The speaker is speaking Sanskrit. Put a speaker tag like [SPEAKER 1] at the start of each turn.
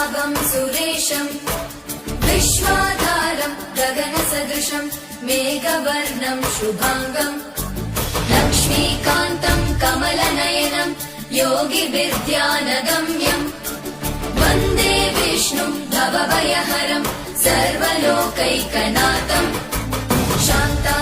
[SPEAKER 1] पद्मनाभं सुरेशं विश्वाधारं गगनसदृशं मेघवर्णं शुभांगं लक्ष्मीकान्तं कमलनयनं योगिविद्यानगम्यं वन्दे विष्णुं भवभयहरं सर्वलोकैकनाथं शान्ता